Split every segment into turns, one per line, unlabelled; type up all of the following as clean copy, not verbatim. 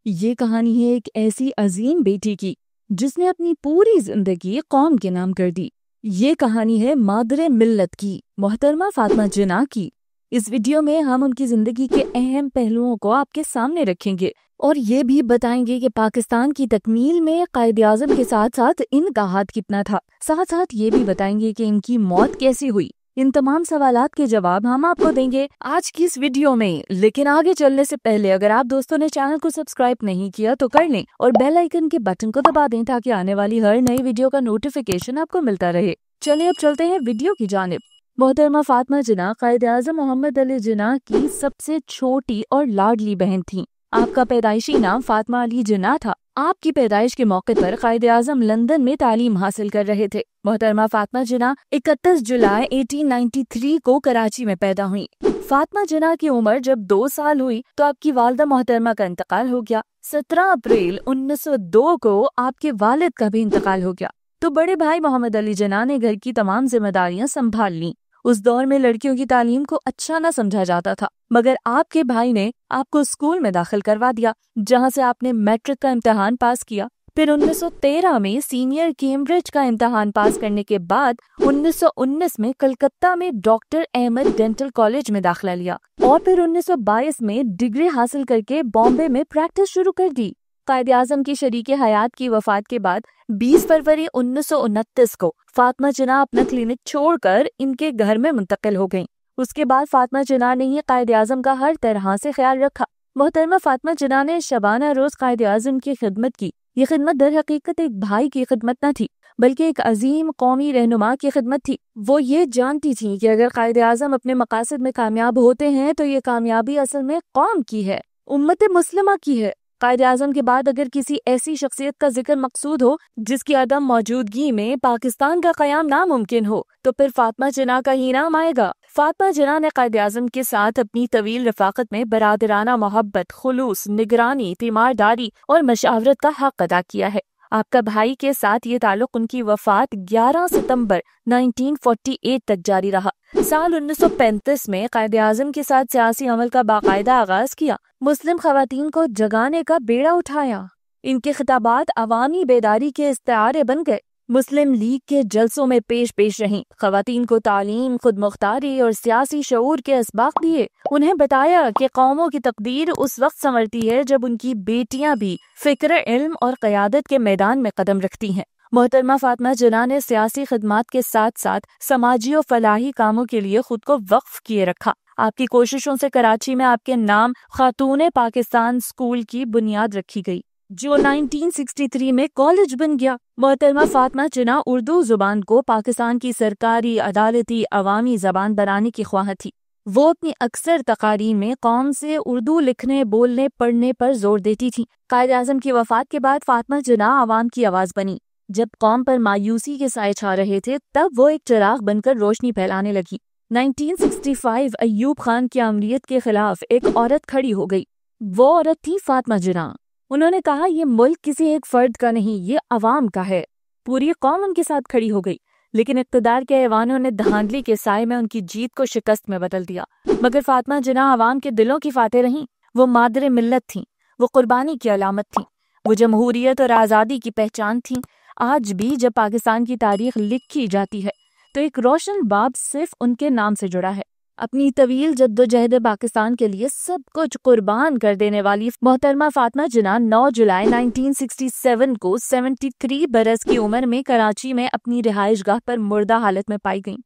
یہ کہانی ہے ایک ایسی عظیم بیٹی کی جس نے اپنی پوری زندگی قوم کے نام کر دی۔ یہ کہانی ہے مادر ملت کی، محترمہ فاطمہ جناح کی۔ اس ویڈیو میں ہم ان کی زندگی کے اہم پہلوؤں کو آپ کے سامنے رکھیں گے اور یہ بھی بتائیں گے کہ پاکستان کی تکمیل میں قائد اعظم کے ساتھ ساتھ ان کا ہاتھ کتنا تھا۔ ساتھ ساتھ یہ بھی بتائیں گے کہ ان کی موت کیسی ہوئی۔ ان تمام سوالات کے جواب ہم آپ کو دیں گے آج کی اس ویڈیو میں۔ لیکن آگے چلنے سے پہلے اگر آپ دوستوں نے چینل کو سبسکرائب نہیں کیا تو کر لیں اور بیل آئیکن کے بٹن کو دبا دیں تاکہ آنے والی ہر نئی ویڈیو کا نوٹیفیکیشن آپ کو ملتا رہے۔ چلیں اب چلتے ہیں ویڈیو کی جانب۔ محترمہ فاطمہ جناح قائد اعظم محمد علی جناح کی سب سے چھوٹی اور لاڈلی بہن تھیں۔ آپ کا پیدائشی نام فاطمہ علی جناح تھا۔ آپ کی پیدائش کے موقع پر قائد اعظم لندن میں تعلیم حاصل کر رہے تھے۔ محترمہ فاطمہ جناح 31 جولائی 1893 کو کراچی میں پیدا ہوئی۔ فاطمہ جناح کی عمر جب 2 سال ہوئی تو آپ کی والدہ محترمہ کا انتقال ہو گیا۔ 17 اپریل 1902 کو آپ کے والد کا بھی انتقال ہو گیا تو بڑے بھائی محمد علی جناح نے گھر کی تمام ذمہ داریاں سنبھال لیں۔ اس دور میں لڑکیوں کی تعلیم کو اچھا نہ سمجھا جاتا تھا، مگر آپ کے بھائی نے آپ کو اسکول میں داخل کروا دیا جہاں سے آپ نے میٹرک کا امتحان پاس کیا۔ پھر 1913 میں سینئر کیمبرج کا امتحان پاس کرنے کے بعد 1919 میں کلکتہ میں ڈاکٹر احمد ڈینٹل کالج میں داخلہ لیا اور پھر 1922 میں ڈگری حاصل کر کے بامبے میں پریکٹس شروع کر دی۔ قائد اعظم کی شریک حیات کی وفات کے بعد 20 فروری 1929 کو فاطمہ جناح اپنا کلینک چھوڑ کر ان کے گھر میں منتقل ہو گئیں۔ اس کے بعد فاطمہ جناح نے قائد اعظم کا ہر طرح سے خیال رکھا۔ محترمہ فاطمہ جناح نے شبانہ روز قائد اعظم کی خدمت کی۔ یہ خدمت در حقیقت ایک بھائی کی خدمت نہ تھی بلکہ ایک عظیم قومی رہنما کی خدمت تھی۔ وہ یہ جانتی تھی کہ اگر قائد اعظم اپنے مقاصد میں کامیاب ہوتے ہیں تو یہ کامیابی اصل میں قوم کی ہے، امت مسلمہ کی ہے۔ قائد اعظم کے بعد اگر کسی ایسی شخصیت کا ذکر مقصود ہو جس کی عدم موجودگی میں پاکستان کا قیام ناممکن ہو تو پھر فاطمہ جناح کا ہی نام آئے گا۔ فاطمہ جناح نے قائد اعظم کے ساتھ اپنی طویل رفاقت میں برادرانہ محبت، خلوص، نگرانی، تیمارداری اور مشاورت کا حق ادا کیا ہے۔ آپ کا بھائی کے ساتھ یہ تعلق ان کی وفات 11 ستمبر 1948 تک جاری رہا۔ سال 1935 میں قائد اعظم کے ساتھ سیاسی عمل کا باقاعدہ آغاز کیا۔ مسلم خواتین کو جگانے کا بیڑا اٹھایا۔ ان کے خطابات عوامی بیداری کے استعارے بن گئے۔ مسلم لیگ کے جلسوں میں پیش رہیں، خواتین کو تعلیم، خود مختاری اور سیاسی شعور کے اسباق دیے۔ انہیں بتایا کہ قوموں کی تقدیر اس وقت سنورتی ہے جب ان کی بیٹیاں بھی فکر، علم اور قیادت کے میدان میں قدم رکھتی ہیں۔ محترمہ فاطمہ جناح نے سیاسی خدمات کے ساتھ ساتھ سماجی و فلاحی کاموں کے لیے خود کو وقف کیے رکھا۔ آپ کی کوششوں سے کراچی میں آپ کے نام خاتون پاکستان اسکول کی بنیاد رکھی گئی جو 1963 میں کالج بن گیا۔ محترمہ فاطمہ جناح اردو زبان کو پاکستان کی سرکاری، عدالتی، عوامی زبان بنانے کی خواہاں تھی۔ وہ اپنی اکثر تقاریر میں قوم سے اردو لکھنے، بولنے، پڑھنے پر زور دیتی تھی۔ قائد اعظم کی وفات کے بعد فاطمہ جناح عوام کی آواز بنی۔ جب قوم پر مایوسی کے سائے چھا رہے تھے تب وہ ایک چراغ بن کر روشنی پھیلانے لگی۔ 1965 ایوب خان کی آمریت کے خلاف ایک عورت کھڑی ہو گئی۔ وہ عورت تھی فاطمہ جناح۔ انہوں نے کہا یہ ملک کسی ایک فرد کا نہیں، یہ عوام کا ہے۔ پوری قوم ان کے ساتھ کھڑی ہو گئی، لیکن اقتدار کے ایوانوں نے دھاندلی کے سائے میں ان کی جیت کو شکست میں بدل دیا۔ مگر فاطمہ جناح عوام کے دلوں کی فاتح رہیں۔ وہ مادر ملت تھیں، وہ قربانی کی علامت تھیں، وہ جمہوریت اور آزادی کی پہچان تھیں۔ آج بھی جب پاکستان کی تاریخ لکھی جاتی ہے تو ایک روشن باب صرف ان کے نام سے جڑا ہے۔ اپنی طویل جدوجہد پاکستان کے لیے سب کچھ قربان کر دینے والی محترمہ فاطمہ جناح 9 جولائی 1967 کو 73 برس کی عمر میں کراچی میں اپنی رہائش گاہ پر مردہ حالت میں پائی گئیں۔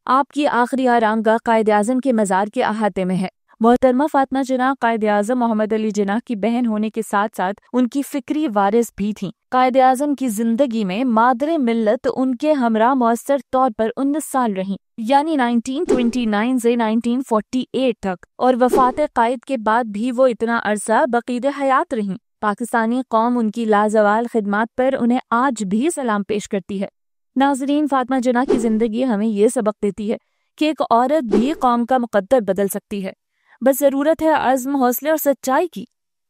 آپ کی آخری آرام گاہ قائد اعظم کے مزار کے احاطے میں ہے۔ محترمہ فاطمہ جناح قائد اعظم محمد علی جناح کی بہن ہونے کے ساتھ ساتھ ان کی فکری وارث بھی تھیں۔ قائد اعظم کی زندگی میں مادر ملت ان کے ہمراہ مؤثر طور پر 19 سال رہیں، یعنی 1929 سے 1948 تک، اور وفات قائد کے بعد بھی وہ اتنا عرصہ بقید حیات رہیں۔ پاکستانی قوم ان کی لازوال خدمات پر انہیں آج بھی سلام پیش کرتی ہے۔ ناظرین، فاطمہ جناح کی زندگی ہمیں یہ سبق دیتی ہے کہ ایک عورت بھی قوم کا مقدر بدل سکتی ہے، بس ضرورت ہے عزم، حوصلے اور سچائی کی۔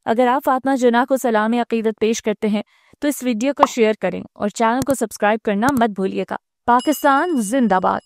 اگر آپ فاطمہ جناح کو سلام عقیدت پیش کرتے ہیں تو اس ویڈیو کو شیئر کریں اور چینل کو سبسکرائب کرنا مت بھولیے گا۔ پاکستان زندہ باد۔